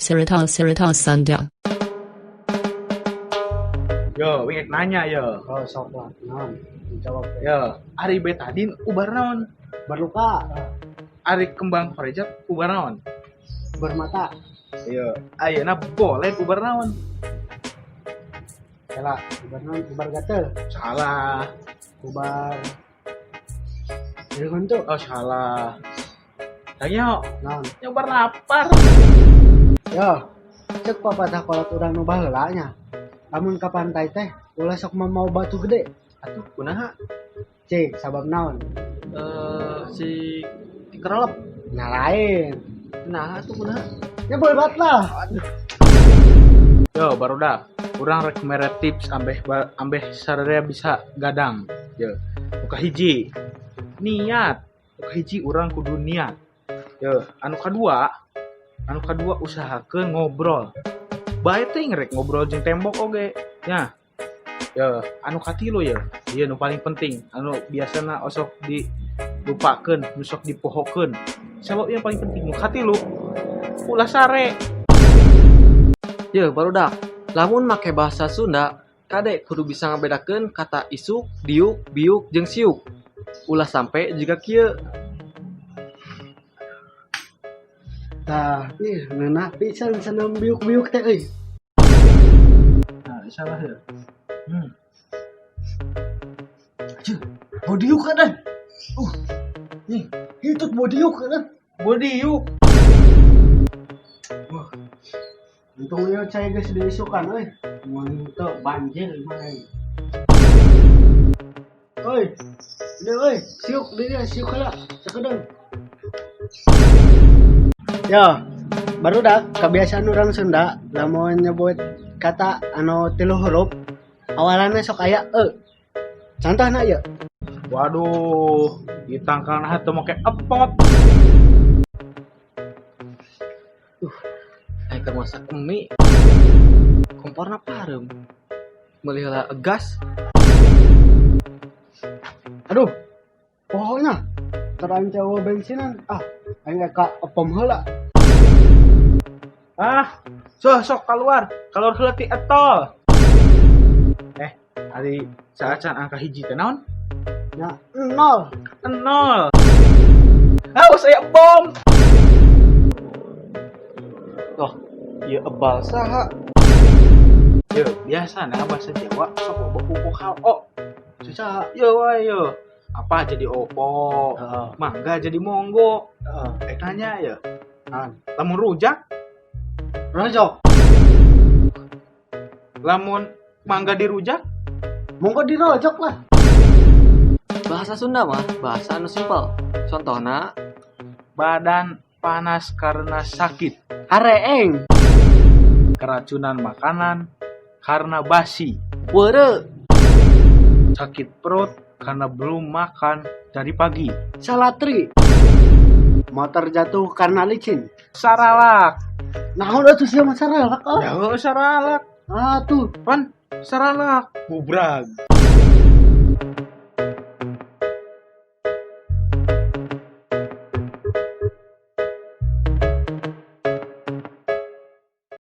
Serita Sunda. Yo, wingek nanya yo. Oh, sok lah. Naon? Dijawab. Yo, Ari Betadin ubar naon? Berluka, Ari Kembang Korejat ubar naon? bermata. Yo, ayeuna boleh ubar naon? Kela, ubar naon? Ubar gatel. Salah. Ubar. Jadi untuk Oh, salah. Tanya, naon? nyobar lapar. Yo, cek papatah kolot urang nu baheula nya. Lamun ka pantai teh, ulah sok mau batu gede. Atuh, kunaha? Cek sabab naon? Si Kerelep. Nah lain. Nah, atuh kunaha? Ya boleh lah. Yo, barudak. Urang rek mere tips ambeh sadaya bisa gadang. Yo, muka hiji. Niat. Muka hiji urang kudu niat. Yo, anu kadua usahakeun ngobrol. Bae teh ngerek ngobrol jeung tembok oge. Nya. Yo, anu katilu ya. Ieu nu paling penting. Anu biasana osok dilupakeun, nu sok dipohokeun. Sabab yang paling penting nu katilu ulah sare. Ye, barudak. Lamun make bahasa Sunda, kade kudu bisa ngabedakeun kata isuk, diuk, biuk, jeung siuk. Ulah sampai jika kieu. Tah, ih, neunah pisan senam biuk-biuk teh euy. Nah, salah ya. Bodiuk kan? Nih, hitut bodiuk kan? Bodiuk. Untung ya saya geus diisukan euy. Mun teu banjir mah. Oi. Udah euy, siuk dia siuk heula sakedeung. Ya, barudak kebiasaan orang Sunda lamun nyebut kata anu 3 huruf awalanna sok aya e. Contohna ya. Waduh, ditangkalna teu make epot. Keur masak mie. Komporna pareum. Meuli heula gas. Aduh. Pokoknya terancawa bensinan. Aing ka epom heula. Sok keluar heula ti etol. Ari saacan angka hiji teh naon? Ya, 0. 0. Saya bom. Oh, ieu ebal saha? Yo, biasana bahasa Jawa sok loba vokal o. Susah. Yo wae yo. Apa jadi opo? Mangga jadi monggo. Tanya ya. Lamun rujak, Rojok. lamun mangga dirujak, Monggo dirojok lah. Bahasa Sunda mah bahasa anu simpel. Contohna, badan panas karena sakit, Hareeng. keracunan makanan karena basi, weureu, sakit perut karena belum makan dari pagi, Salatri. Motor jatuh karena licin. saralak. Naon atuh sia mah sarelak? Ya saralak. Tuh. Pan saralak. Bubrag.